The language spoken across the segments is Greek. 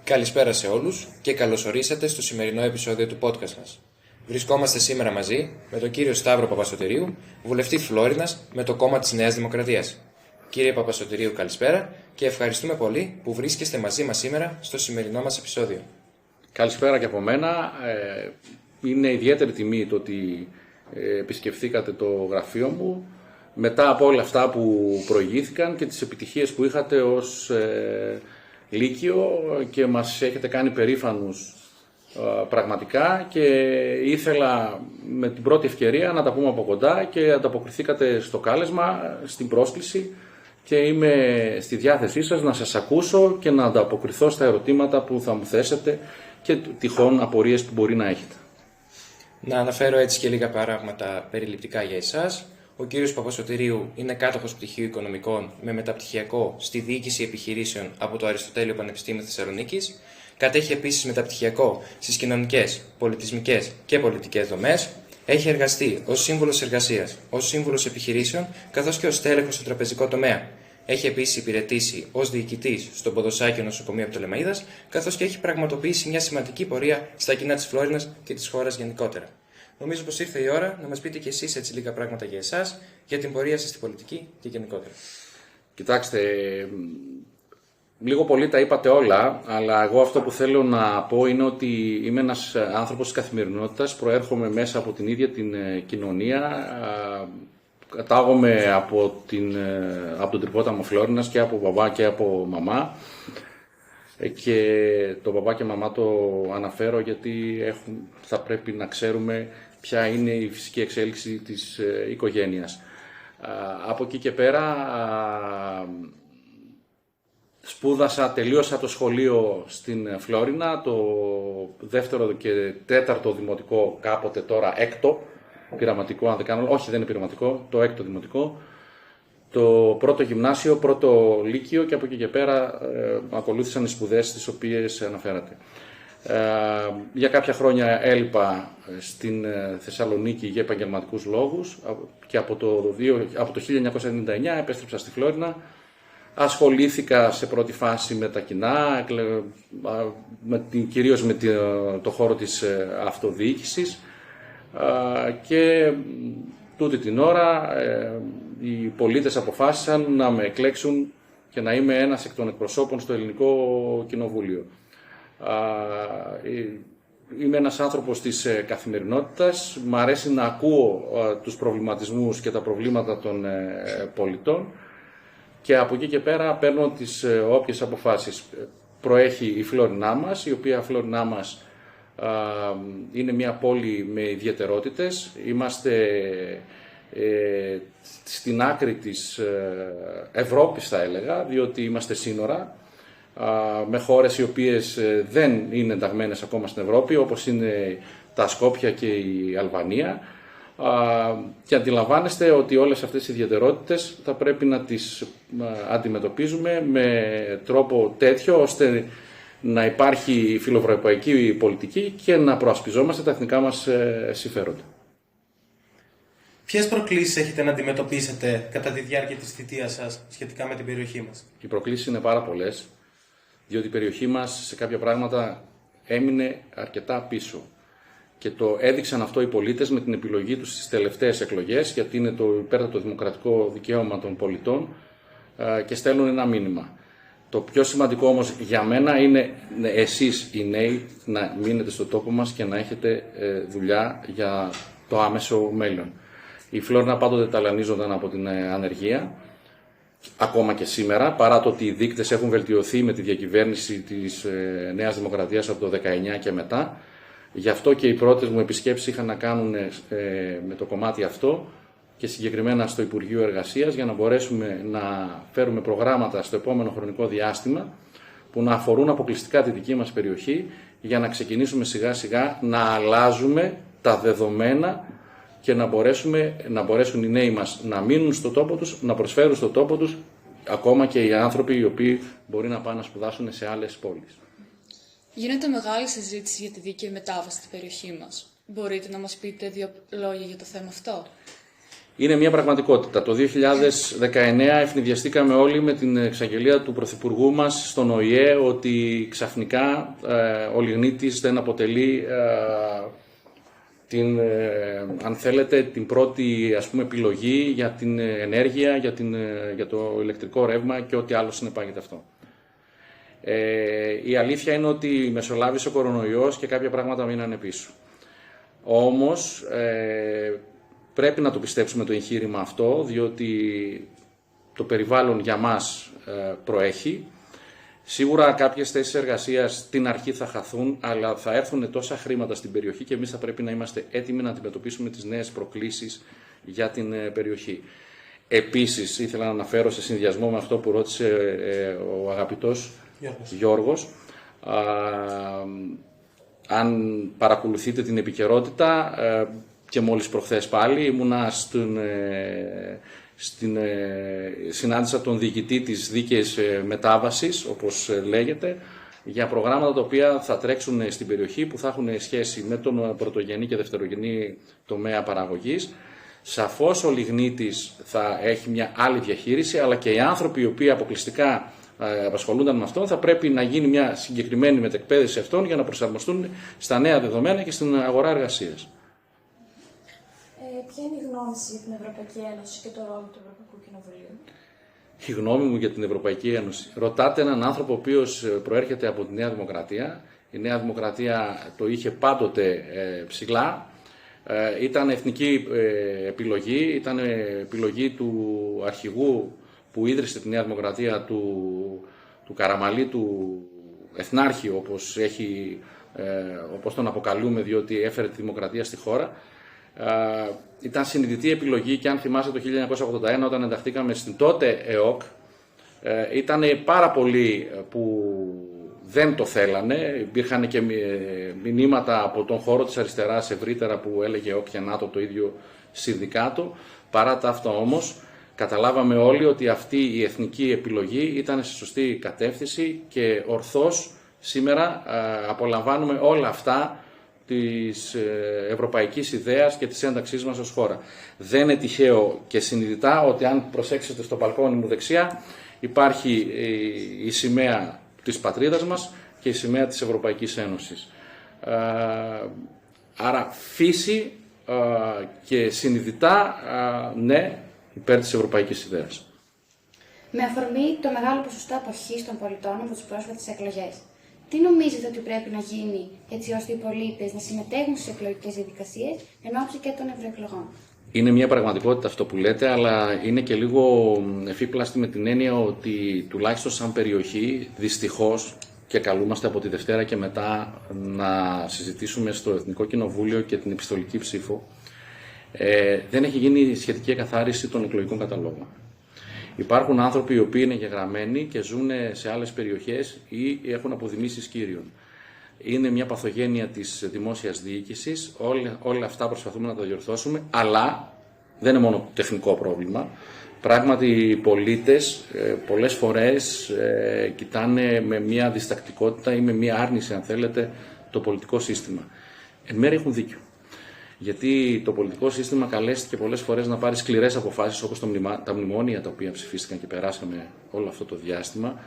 Καλησπέρα σε όλους και καλώς ορίσατε στο σημερινό επεισόδιο του podcast μας. Βρισκόμαστε σήμερα μαζί με τον κύριο Σταύρο Παπασωτηρίου, βουλευτή Φλόρινας με το κόμμα της Νέας Δημοκρατίας. Κύριε Παπασωτηρίου, καλησπέρα και ευχαριστούμε πολύ που βρίσκεστε μαζί μας σήμερα στο σημερινό μας επεισόδιο. Καλησπέρα και από μένα. Είναι ιδιαίτερη τιμή το ότι επισκεφθήκατε το γραφείο μου μετά από όλα αυτά που προηγήθηκαν και τις επιτυχίες που είχατε ως Λύκειο και μας έχετε κάνει περήφανους πραγματικά, και ήθελα με την πρώτη ευκαιρία να τα πούμε από κοντά και ανταποκριθήκατε στο κάλεσμα, στην πρόσκληση, και είμαι στη διάθεσή σας να σας ακούσω και να ανταποκριθώ στα ερωτήματα που θα μου θέσετε και τυχόν απορίες που μπορεί να έχετε. Να αναφέρω έτσι και λίγα πράγματα περιληπτικά για εσάς. Ο κύριος Παπασωτηρίου είναι κάτοχος πτυχίου οικονομικών με μεταπτυχιακό στη διοίκηση επιχειρήσεων από το Αριστοτέλειο Πανεπιστήμιο Θεσσαλονίκης. Κατέχει επίσης μεταπτυχιακό στις κοινωνικές, πολιτισμικές και πολιτικές δομές. Έχει εργαστεί ως σύμβουλος εργασίας, ως σύμβουλος επιχειρήσεων, καθώς και ως τέλεχος στο τραπεζικό τομέα. Έχει επίσης υπηρετήσει ως διοικητής στο Ποδοσάκιο Νοσοκομείο Πτολεμαΐδας, καθώς και έχει πραγματοποιήσει μια σημαντική πορεία στα κοινά της Φλόρινας και της χώρας γενικότερα. Νομίζω πως ήρθε η ώρα να μας πείτε κι εσείς έτσι λίγα πράγματα για εσάς, για την πορεία σας στην πολιτική και γενικότερα. Κοιτάξτε, λίγο πολύ τα είπατε όλα, αλλά εγώ αυτό που θέλω να πω είναι ότι είμαι ένας άνθρωπος της καθημερινότητας, προέρχομαι μέσα από την ίδια την κοινωνία, κατάγομαι από τον Τρυπόταμο Φλόρινας και από μπαμπά και από μαμά, και το μπαμπά και μαμά το αναφέρω γιατί θα πρέπει να ξέρουμε ποια είναι η φυσική εξέλιξη της οικογένειας. Από εκεί και πέρα τελείωσα το σχολείο στην Φλόρινα, το δεύτερο και τέταρτο δημοτικό, κάποτε τώρα έκτο πειραματικό, αν δεν κάνω, όχι δεν είναι πειραματικό, το έκτο δημοτικό, το πρώτο γυμνάσιο, πρώτο λύκειο, και από εκεί και πέρα ακολούθησαν οι σπουδές τις οποίες αναφέρατε. Για κάποια χρόνια έλειπα στην Θεσσαλονίκη για επαγγελματικούς λόγους και από το 1999 επέστρεψα στη Φλόρινα. Ασχολήθηκα σε πρώτη φάση με τα κοινά, κυρίως με το χώρο της αυτοδιοίκησης, και τούτη την ώρα οι πολίτες αποφάσισαν να με εκλέξουν και να είμαι ένας εκ των εκπροσώπων στο Ελληνικό Κοινοβούλιο. Είμαι ένας άνθρωπος της καθημερινότητας, μ' αρέσει να ακούω τους προβληματισμούς και τα προβλήματα των πολιτών, και από εκεί και πέρα παίρνω τις όποιες αποφάσεις. Προέχει η Φλόρινά μας, η οποία Φλόρινά μας είναι μια πόλη με ιδιαιτερότητες. Είμαστε στην άκρη της Ευρώπης, θα έλεγα, διότι είμαστε σύνορα με χώρες οι οποίες δεν είναι ενταγμένες ακόμα στην Ευρώπη, όπως είναι τα Σκόπια και η Αλβανία, και αντιλαμβάνεστε ότι όλες αυτές οι ιδιαιτερότητες θα πρέπει να τις αντιμετωπίζουμε με τρόπο τέτοιο ώστε να υπάρχει φιλοευρωπαϊκή πολιτική και να προασπιζόμαστε τα εθνικά μας συμφέροντα. Ποιες προκλήσεις έχετε να αντιμετωπίσετε κατά τη διάρκεια της θητείας σας σχετικά με την περιοχή μας? Οι προκλήσεις είναι πάρα πολλές, διότι η περιοχή μας σε κάποια πράγματα έμεινε αρκετά πίσω. Και το έδειξαν αυτό οι πολίτες με την επιλογή τους στις τελευταίες εκλογές, γιατί είναι το υπέρτατο δημοκρατικό δικαίωμα των πολιτών, και στέλνουν ένα μήνυμα. Το πιο σημαντικό όμως για μένα είναι εσείς οι νέοι να μείνετε στο τόπο μας και να έχετε δουλειά για το άμεσο μέλλον. Η Φλόρινα πάντοτε ταλανίζονταν από την ανεργία, ακόμα και σήμερα, παρά το ότι οι δείκτες έχουν βελτιωθεί με τη διακυβέρνηση της Νέας Δημοκρατίας από το 19 και μετά. Γι' αυτό και οι πρώτες μου επισκέψεις είχαν να κάνουν με το κομμάτι αυτό, και συγκεκριμένα στο Υπουργείο Εργασίας, για να μπορέσουμε να φέρουμε προγράμματα στο επόμενο χρονικό διάστημα που να αφορούν αποκλειστικά τη δική μας περιοχή, για να ξεκινήσουμε σιγά σιγά να αλλάζουμε τα δεδομένα και να μπορέσουν οι νέοι μας να μείνουν στο τόπο τους, να προσφέρουν στο τόπο τους, ακόμα και οι άνθρωποι οι οποίοι μπορεί να πάνε να σπουδάσουν σε άλλες πόλεις. Γίνεται μεγάλη συζήτηση για τη δίκαιη μετάβαση στην περιοχή μας. Μπορείτε να μας πείτε δύο λόγια για το θέμα αυτό? Είναι μια πραγματικότητα. Το 2019 ευνηδιαστήκαμε όλοι με την εξαγγελία του Πρωθυπουργού μας στον ΟΗΕ ότι ξαφνικά ο λιγνίτης δεν αποτελεί αν θέλετε, την πρώτη επιλογή για την ενέργεια, για το ηλεκτρικό ρεύμα και ό,τι άλλο συνεπάγεται αυτό. Η αλήθεια είναι ότι μεσολάβησε ο κορονοϊός και κάποια πράγματα μείνανε πίσω. Όμως πρέπει να το πιστέψουμε το εγχείρημα αυτό, διότι το περιβάλλον για μας προέχει. Σίγουρα κάποιες θέσεις εργασίας στην αρχή θα χαθούν, αλλά θα έρθουν τόσα χρήματα στην περιοχή και εμείς θα πρέπει να είμαστε έτοιμοι να αντιμετωπίσουμε τις νέες προκλήσεις για την περιοχή. Επίσης, ήθελα να αναφέρω σε συνδυασμό με αυτό που ρώτησε ο αγαπητός Γιώργος, αν παρακολουθείτε την επικαιρότητα, και μόλις προχθές πάλι ήμουνα συνάντησα τον διοικητή της δίκαιης μετάβασης, όπως λέγεται, για προγράμματα τα οποία θα τρέξουν στην περιοχή, που θα έχουν σχέση με τον πρωτογενή και δευτερογενή τομέα παραγωγής. Σαφώς ο λιγνίτης θα έχει μια άλλη διαχείριση, αλλά και οι άνθρωποι οι οποίοι αποκλειστικά απασχολούνταν με αυτό θα πρέπει να γίνει μια συγκεκριμένη μετεκπαίδευση αυτών για να προσαρμοστούν στα νέα δεδομένα και στην αγορά εργασίας. Ποια είναι η γνώμη σας για την Ευρωπαϊκή Ένωση και το ρόλο του Ευρωπαϊκού Κοινοβουλίου? Η γνώμη μου για την Ευρωπαϊκή Ένωση. Ρωτάτε έναν άνθρωπο ο οποίος προέρχεται από τη Νέα Δημοκρατία. Η Νέα Δημοκρατία το είχε πάντοτε ψηλά. Ήταν εθνική επιλογή, ήταν επιλογή του αρχηγού που ίδρυσε τη Νέα Δημοκρατία, του Καραμαλή, του Εθνάρχη, όπως τον αποκαλούμε, διότι έφερε τη δημοκρατία στη χώρα. Ήταν συνειδητή επιλογή και αν θυμάστε το 1981 όταν ενταχθήκαμε στην τότε ΕΟΚ, ήταν πάρα πολλοί που δεν το θέλανε. Υπήρχαν και μηνύματα από τον χώρο της αριστεράς ευρύτερα που έλεγε ΕΟΚ και ΝΑΤΟ το ίδιο συνδικάτο. Παρά τα αυτά όμως καταλάβαμε όλοι ότι αυτή η εθνική επιλογή ήταν σε σωστή κατεύθυνση και ορθώς σήμερα απολαμβάνουμε όλα αυτά της ευρωπαϊκής ιδέας και της ένταξής μας ως χώρα. Δεν είναι τυχαίο και συνειδητά ότι αν προσέξετε στο μπαλκόνι μου δεξιά υπάρχει η σημαία της πατρίδας μας και η σημαία της Ευρωπαϊκής Ένωσης. Άρα φύση και συνειδητά ναι, υπέρ της ευρωπαϊκής ιδέας. Με αφορμή το μεγάλο ποσοστό αποχής των πολιτών από τις πρόσφατες εκλογές, τι νομίζετε ότι πρέπει να γίνει έτσι ώστε οι πολίτες να συμμετέχουν στις εκλογικές διαδικασίες εν ώψη και των ευρωεκλογών? Είναι μια πραγματικότητα αυτό που λέτε, αλλά είναι και λίγο εφήπλαστη με την έννοια ότι τουλάχιστον σαν περιοχή, δυστυχώς, και καλούμαστε από τη Δευτέρα και μετά να συζητήσουμε στο Εθνικό Κοινοβούλιο και την επιστολική ψήφο, δεν έχει γίνει σχετική εκαθάριση των εκλογικών καταλόγων. Υπάρχουν άνθρωποι οι οποίοι είναι γεγραμμένοι και ζουν σε άλλες περιοχές ή έχουν αποδημήσεις κύριων. Είναι μια παθογένεια της δημόσιας διοίκησης, όλα αυτά προσπαθούμε να τα διορθώσουμε, αλλά δεν είναι μόνο τεχνικό πρόβλημα. Πράγματι οι πολίτες πολλές φορές κοιτάνε με μια διστακτικότητα ή με μια άρνηση, αν θέλετε, το πολιτικό σύστημα. Εν μέρει έχουν δίκιο. Γιατί το πολιτικό σύστημα καλέστηκε πολλές φορές να πάρει σκληρές αποφάσεις, όπως τα μνημόνια τα οποία ψηφίστηκαν και περάσαμε όλο αυτό το διάστημα,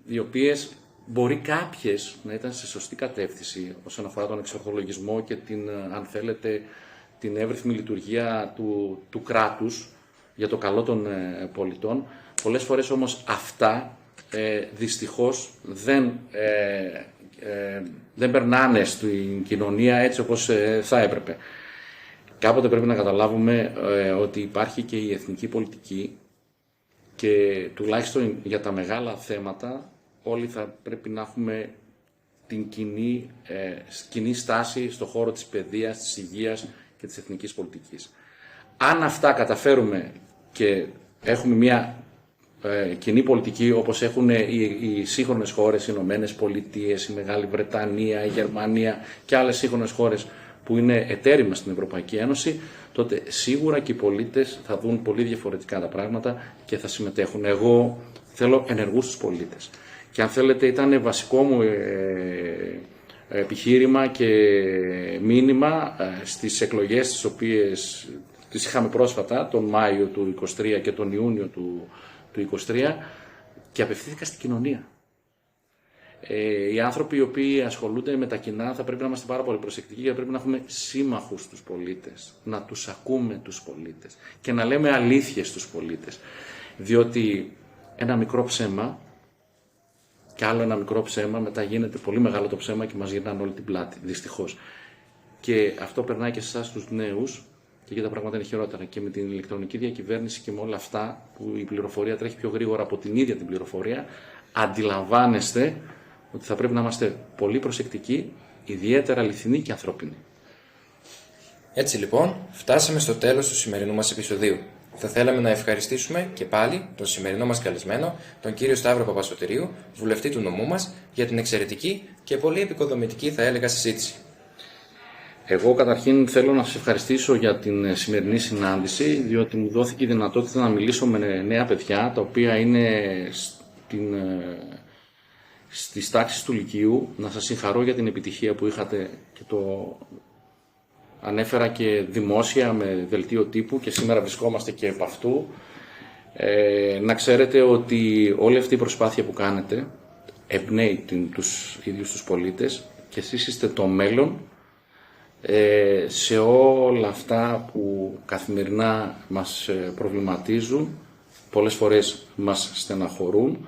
οι οποίες μπορεί κάποιες να ήταν σε σωστή κατεύθυνση όσον αφορά τον εξορθολογισμό και αν θέλετε, την εύρυθμη λειτουργία του κράτους για το καλό των πολιτών. Πολλές φορές όμως αυτά δυστυχώς δεν περνάνε στην κοινωνία έτσι όπως θα έπρεπε. Κάποτε πρέπει να καταλάβουμε ότι υπάρχει και η εθνική πολιτική και τουλάχιστον για τα μεγάλα θέματα όλοι θα πρέπει να έχουμε την κοινή στάση στον χώρο της παιδείας, της υγείας και της εθνικής πολιτικής. Αν αυτά καταφέρουμε και έχουμε μια κοινή πολιτική όπως έχουν οι σύγχρονες χώρες, οι Ηνωμένες Πολιτείες, η Μεγάλη Βρετανία, η Γερμανία και άλλες σύγχρονες χώρες που είναι εταίροι μας στην Ευρωπαϊκή Ένωση, τότε σίγουρα και οι πολίτες θα δουν πολύ διαφορετικά τα πράγματα και θα συμμετέχουν. Εγώ θέλω ενεργούς τους πολίτες. Και αν θέλετε ήταν βασικό μου επιχείρημα και μήνυμα στις εκλογές τις οποίες τις είχαμε πρόσφατα, τον Μάιο του 2023 και τον Ιούνιο του 2023, και απευθύνθηκα στην κοινωνία. Οι άνθρωποι οι οποίοι ασχολούνται με τα κοινά θα πρέπει να είμαστε πάρα πολύ προσεκτικοί, γιατί πρέπει να έχουμε σύμμαχους στους πολίτες, να τους ακούμε τους πολίτες και να λέμε αλήθειες στους πολίτες. Διότι ένα μικρό ψέμα και άλλο ένα μικρό ψέμα, μετά γίνεται πολύ μεγάλο το ψέμα και μας γυρνάνε όλη την πλάτη, δυστυχώς. Και αυτό περνάει και σε εσάς τους νέους, και εκεί τα πράγματα είναι χειρότερα. Και με την ηλεκτρονική διακυβέρνηση και με όλα αυτά, που η πληροφορία τρέχει πιο γρήγορα από την ίδια την πληροφορία, αντιλαμβάνεστε ότι θα πρέπει να είμαστε πολύ προσεκτικοί, ιδιαίτερα αληθινοί και ανθρώπινοι. Έτσι λοιπόν, φτάσαμε στο τέλος του σημερινού μας επεισοδίου. Θα θέλαμε να ευχαριστήσουμε και πάλι τον σημερινό μας καλεσμένο, τον κύριο Σταύρο Παπασωτηρίου, βουλευτή του νομού μας, για την εξαιρετική και πολύ επικοδομητική, θα έλεγα, συζήτηση. Εγώ καταρχήν θέλω να σας ευχαριστήσω για την σημερινή συνάντηση, διότι μου δόθηκε η δυνατότητα να μιλήσω με νέα παιδιά, τα οποία είναι στις τάξεις του Λυκείου. Να σας συγχαρώ για την επιτυχία που είχατε, και το ανέφερα και δημόσια με δελτίο τύπου, και σήμερα βρισκόμαστε και επ' αυτού. Να ξέρετε ότι όλη αυτή η προσπάθεια που κάνετε εμπνέει τους ίδιους τους πολίτες, και εσείς είστε το μέλλον σε όλα αυτά που καθημερινά μας προβληματίζουν, πολλές φορές μας στεναχωρούν.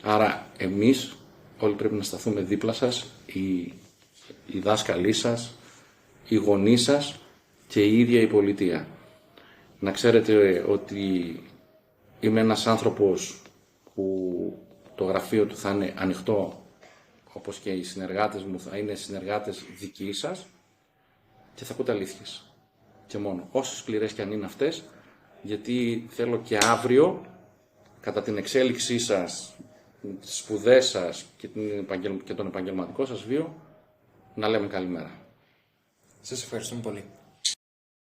Άρα εμείς όλοι πρέπει να σταθούμε δίπλα σας, οι δάσκαλοι σας, οι γονείς σας και η ίδια η πολιτεία. Να ξέρετε ότι είμαι ένας άνθρωπος που το γραφείο του θα είναι ανοιχτό, όπως και οι συνεργάτες μου θα είναι συνεργάτες δικοί σας, και θα ακούτε αλήθειες. Και μόνο. Όσο σκληρές και αν είναι αυτές, γιατί θέλω και αύριο, κατά την εξέλιξή σας, τις σπουδές σας και τον επαγγελματικό σας βίο, να λέμε καλημέρα. Σας ευχαριστούμε πολύ.